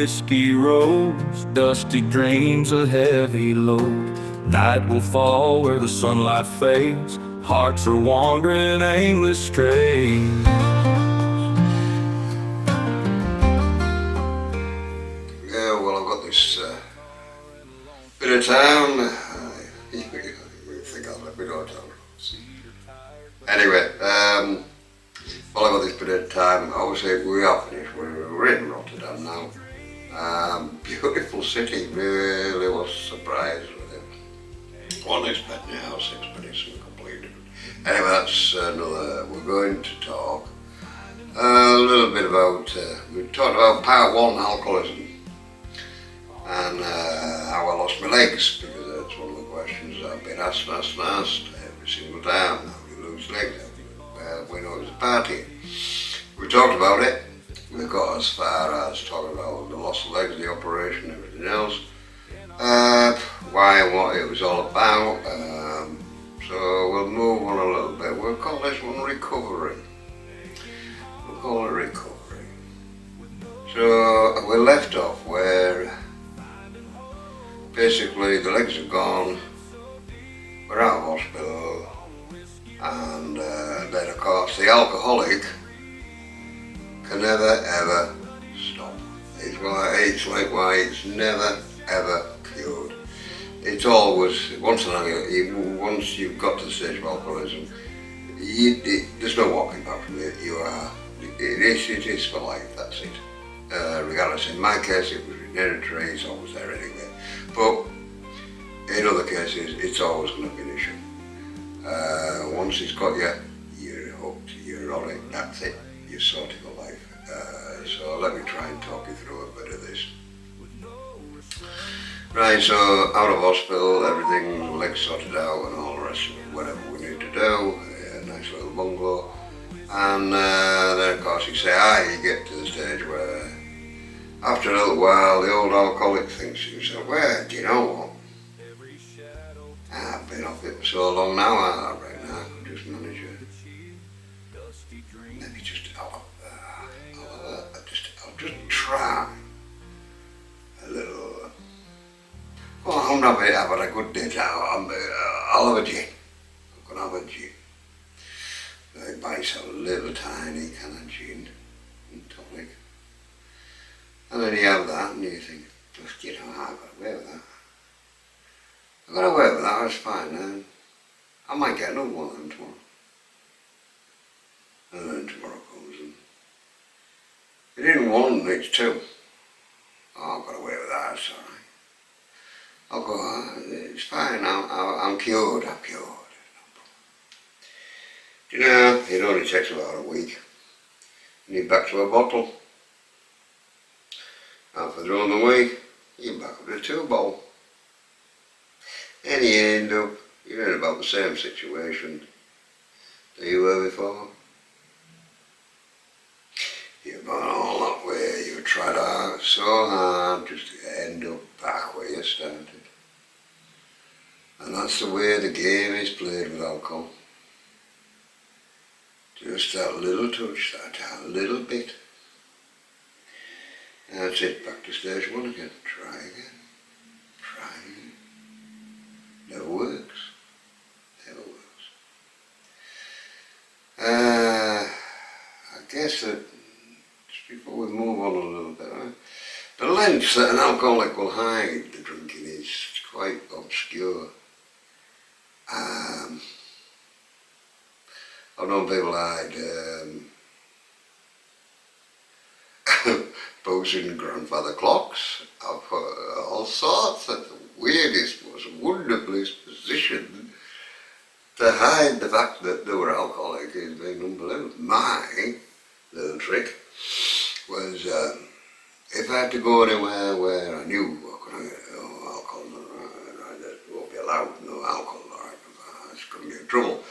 whiskey roads, dusty dreams, a heavy load. Night will fall where the sunlight fades, hearts are wandering aimless strays. Yeah, well, I've got this bit of town. You think I'll let me know town. Anyway, well, I've got this bit of time. Obviously, we are finished. We're in Rotterdam now. Beautiful city. Really was surprised with it. One expecting how 6 minutes and completed. Anyway, that's another. We're going to talk a little bit about. We talked about part 1, alcoholism, and how I lost my legs, because that's one of the questions I've been asked every single time. How do you lose legs? We know it was a party. We talked about it. We got as far as talking about the loss of legs, the operation, everything else. Why and what it was all about. So we'll move on a little bit. We'll call this one recovery. We'll call it recovery. So we left off where basically the legs are gone, we're out of hospital, and then of course the alcoholic can never ever stop. It's like why it's never ever cured. It's always, once you've got to the stage of alcoholism, there's no walking back from it. It is for life, that's it. Regardless, in my case it was hereditary, it's always there anyway. But in other cases, it's always going to be an issue. Once it's got you, you're hooked, you're on it, that's it, you're sorted for life. So let me try and talk you through a bit of this. Right, so out of hospital, everything, legs sorted out and all the rest of it, whatever we need to do, a nice little bungalow. And then of course you say, you get to the stage where after a little while the old alcoholic thinks to himself, well, do you know what? I've been off it for so long now, right now I could just manage it. Maybe I'll just try a little. Well, I'm not having a good day now. I'll have a gin. I'm going to have a gin. I buy yourself a little tiny can of gin and tonic. And then you have that and you think, you know, I've got away with that. I've got away with that, that's fine. Then I might get another one of them tomorrow. And then tomorrow comes and it isn't one, it's two. Oh, I've got away with that, it's alright. I'll go, it's fine, I'm cured, I'm cured. You know, it only takes about a week. You need back to a bottle. Half of the week, you're back up to 2 bottles. And you end up, you're in about the same situation that you were before. You've gone all that way, you've tried out so hard just to end up back where you started. And that's the way the game is played with alcohol. Just that little touch, that little bit. And that's it, back to stage 1 again. Try again. Try again. Never works. Never works. I guess that just before we move on a little bit, the lengths that an alcoholic will hide the drinking is quite obscure. I've known people hide posing grandfather clocks. I've heard all sorts of the weirdest, most wonderfulest position to hide the fact that they were alcoholic is being unbelievable. My little trick was if I had to go anywhere where I knew alcohol, it won't be allowed, no alcohol, it's going to be in trouble.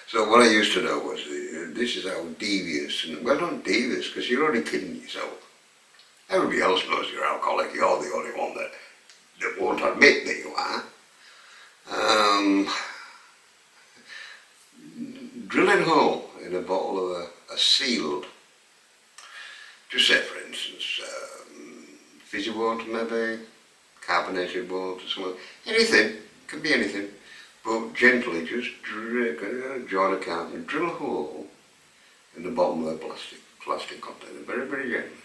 So what I used to do was, this is how devious, and well, not devious, because you're only kidding yourself. Everybody else knows you're alcoholic, you're the only one that won't admit that you are. Drilling a hole in a bottle of a sealed, just say for instance, fizzy water maybe, carbonated water, something, anything, can be anything, but gently just join a cap and drill a hole in the bottom of the plastic container, very, very gently,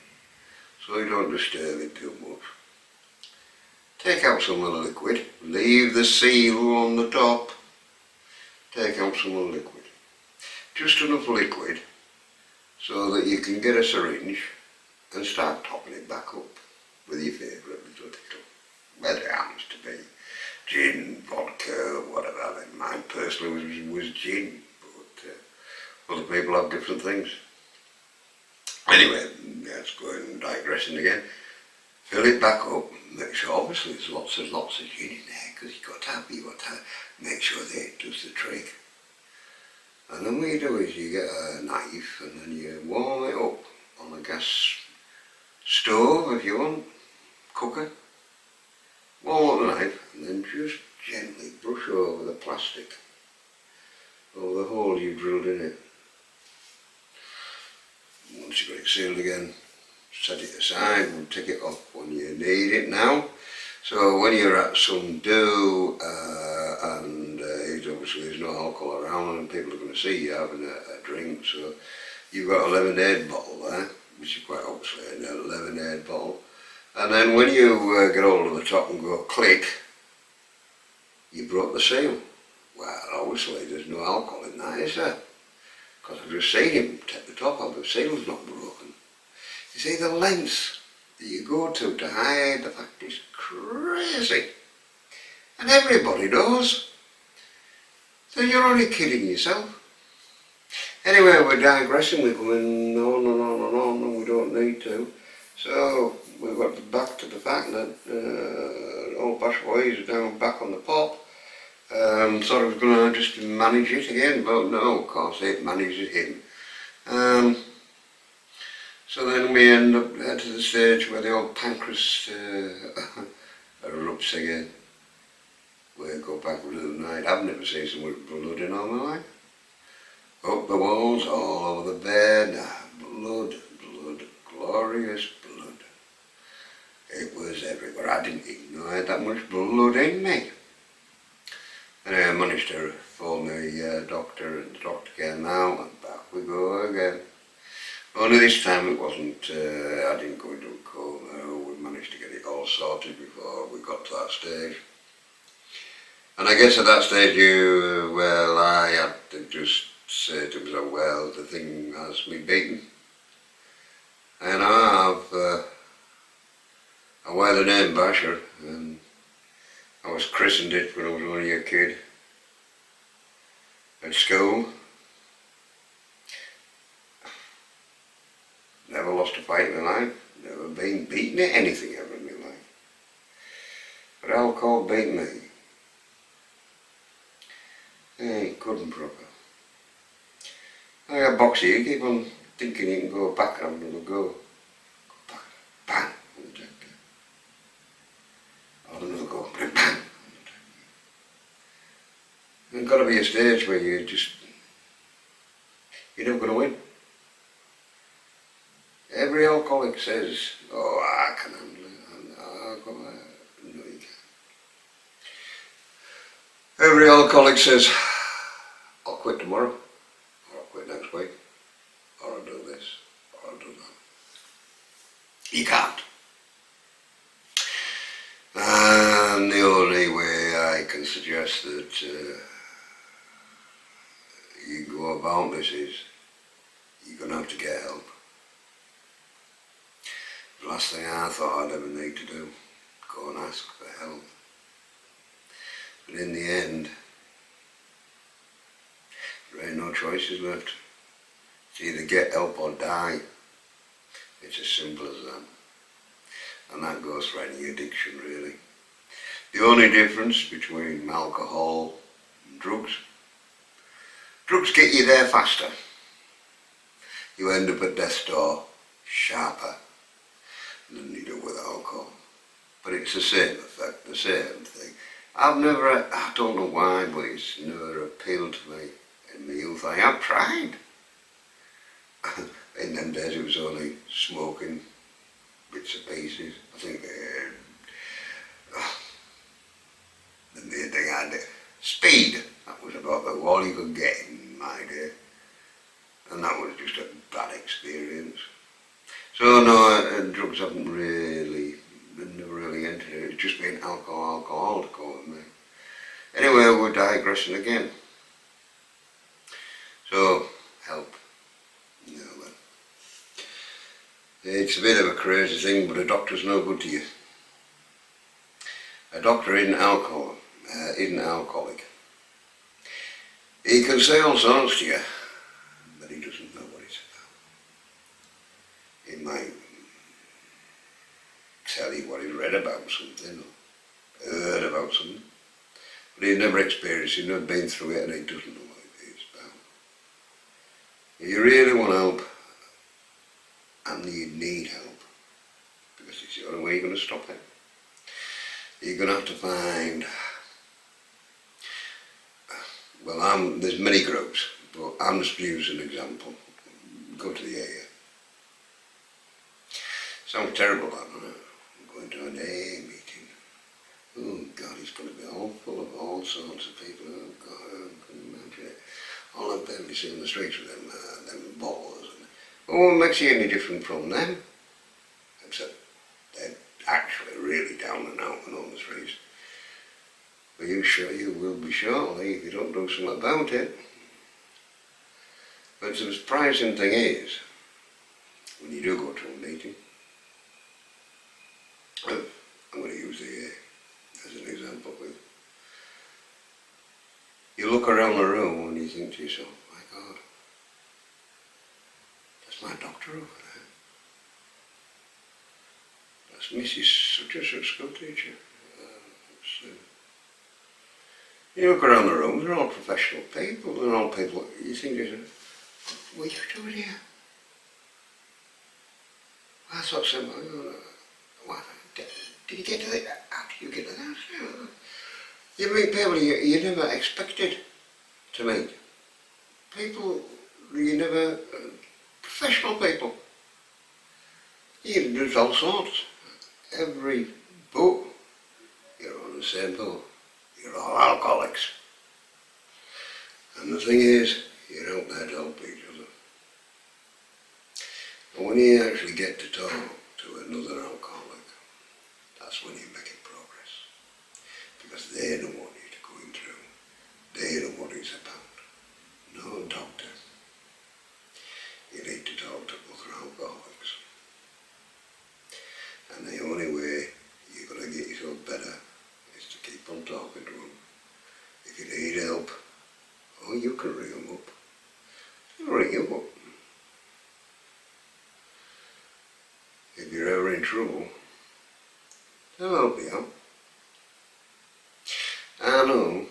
so you don't disturb it too much. Take out some of the liquid, leave the seal on the top, take out some of the liquid, just enough liquid so that you can get a syringe and start topping it back up with your favourite little tickle, whether it happens to be gin, vodka, whatever. I mean, mine personally was gin, but other people have different things. Anyway, let's go and digressing again. Fill it back up, make sure obviously there's lots of gin in there, because you've got to make sure that it does the trick. And then what you do is you get a knife and then you warm it up on a gas stove if you want, cooker. Warm up the knife and then just gently brush over the plastic, over the hole you drilled in it. Once you've got it sealed again, set it aside and take it off when you need it now. So when you're at some do and obviously there's no alcohol around and people are going to see you having a drink, so you've got a lemonade bottle there, which is quite obviously a lemonade bottle, and then when you get hold of the top and go click, you broke the seal. Well, obviously there's no alcohol in that, is there? Because I've just seen him take the top off, the seal's not broken. You see, the lengths that you go to hide the fact is crazy. And everybody knows. So you're only kidding yourself. Anyway, we're digressing, we're going on and on and on, and we don't need to. So we've got back to the fact that old Bash Wright is down back on the pop. Thought I was going to just manage it again, but no, of course it manages him. So then we end up to the stage where the old pancreas erupts again. We go back into the night. I've never seen so much blood in all my life. Up the walls, all over the bed, blood, glorious blood. It was everywhere. I didn't even know I had that much blood in me. Anyway, I managed to phone the doctor, and the doctor came out, and back we go again. Only this time it wasn't, I didn't go into a coma. We managed to get it all sorted before we got to that stage. And I guess at that stage I had to just say to myself, well, the thing has me beaten. And I wear the name Basher, and I was christened it when I was only a kid at school. Never lost a fight in my life, never been beaten at anything ever in my life. But alcohol beat me. Good and proper. I got boxy, you keep on thinking you can go back and I'm going to go. Go back, bang, on the deck. I'll another go, bang, on the deck. There's got to be a stage where you're never going to win. Every alcoholic says, oh, I can handle it, no you can't. Every alcoholic says, I'll quit tomorrow, or I'll quit next week, or I'll do this, or I'll do that. You can't. And the only way I can suggest that you go about this is you're going to have to get help. The last thing I thought I'd ever need to do, go and ask for help. But in the end, there ain't no choices left. It's either get help or die. It's as simple as that. And that goes for any addiction really. The only difference between alcohol and drugs get you there faster. You end up at death's door sharper than you do with alcohol. But it's the same effect, the same thing. I don't know why, but it's never appealed to me in my youth. I have tried. In them days it was only smoking bits and pieces. I think the main thing I did, speed, that was about all you could get in my day. And that was just a bad experience. So no, drugs haven't really, never really entered it. It's just been alcohol to go with me. Anyway, we're digressing again. So, help. You know, it's a bit of a crazy thing, but a doctor's no good to you. A doctor isn't alcoholic. He can say all sorts to you, but he doesn't know what it's about. He might tell you what he read about something, or heard about something, but he's never experienced it, he's never been through it, and he doesn't know what it's about. If you really want help, and you need help, because it's the only way you're going to stop it, you're going to have to find, well, there's many groups, but I'm just using an example. Go to the AA. Sounds terrible, that, doesn't it? I'm going to an AA meeting. Oh God, it's going to be all full of all sorts of people. Oh God, I couldn't imagine it. All I've barely seen on the streets with them bottles. What makes you any different from them? Except they're actually really down and out and on the streets. But you will be shortly if you don't do something about it. But the surprising thing is, when you do go to a meeting, I'm going to use the AA as an example. You look around the room and you think to yourself, my God, that's my doctor over there. That's Mrs. such and such school teacher. You look around the room, they're all professional people, they're all people, you think to yourself, what are you doing here? I thought someone, what, did you get to the, how did you get to that? You meet people you never expected to meet. People you never, professional people. There's all sorts. Every boat, you're on the same boat. You're all alcoholics. And the thing is, you don't there to help each other. And when you actually get to talk to another alcoholic, that's when you're making progress. Because they know what you're going through. They know what it's about. No doctor. You need to talk to other alcoholics. And the only way you're going to get yourself better is to keep on talking to them. If you need help, oh, you can ring them up. They'll ring you up. If you're ever in trouble, they'll help you out. I know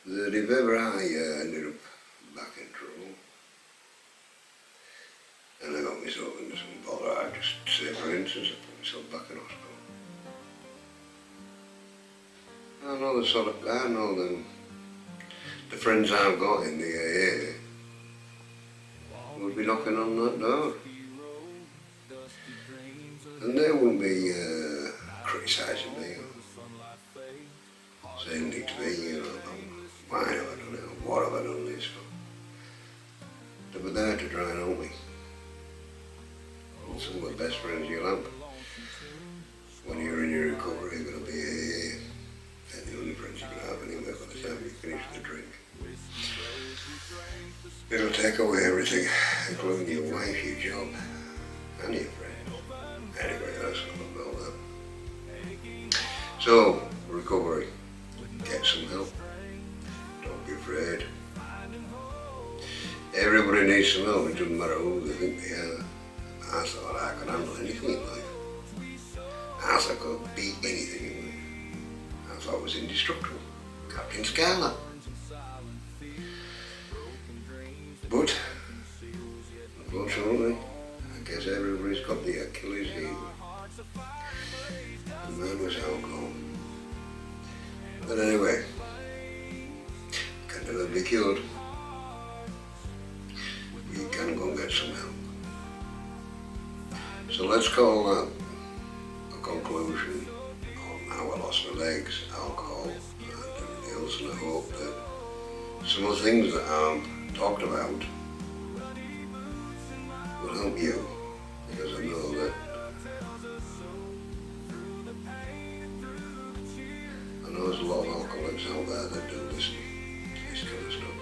that if ever I ended up back in trouble, and I got myself into some bother, I'd just say, for instance, I put myself back in hospital. I know the friends I've got in the AA would be knocking on that door. And they wouldn't be criticising me or saying anything to me, why have I done it, or what have I done this for. They were there to try and help me. And some of the best friends you'll have when you're in your recovery are going to be AA. And the only friends you can have anyway by the time you finish the drink. It'll take away everything, including your wife, your job, and your friends. Anyway, that's not about that. So, recovery. Get some help. Don't be afraid. Everybody needs some help. It doesn't matter who they think they are. I thought I could handle anything in life. I thought I could beat anything in life. I thought I was indestructible. Captain Scala. But, unfortunately, I guess everybody's got the Achilles heel. And mine was alcohol. But anyway, can never be cured. You can go and get some help. So let's call that a conclusion on how I lost my legs, alcohol, and everything else, and I hope that some of the things that I've talked about will help you, because I know that there's a lot of alcoholics out there that do listen to this kind of stuff.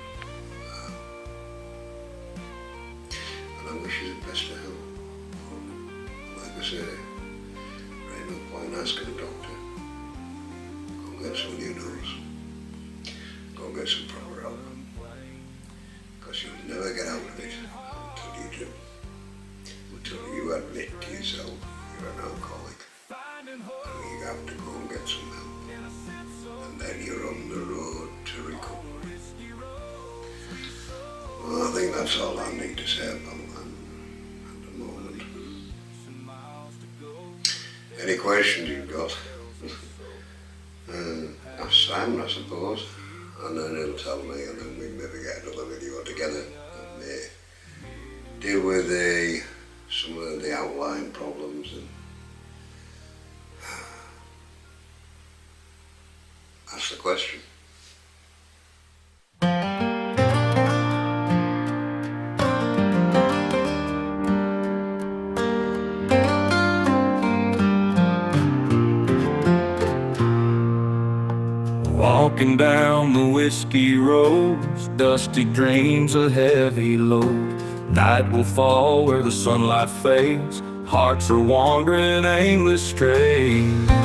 And I wish you the best of health. Like I say, there ain't no point asking a doctor. Go and get some new nose. Go and get some proper help. Because you'll never get out of it until you do. Until you admit to yourself you're an alcoholic. And you have to go and get some help. And then you're on the road to recovery. Well, I think that's all I need to say about that at the moment. Any questions you've got? Ask Simon, I suppose, and then he'll tell me, and then we maybe get another video together that may deal with some of the outlying problems and ask the question. Walking down the whiskey roads, dusty dreams a heavy load. Night will fall where the sunlight fades, hearts are wandering aimless strays.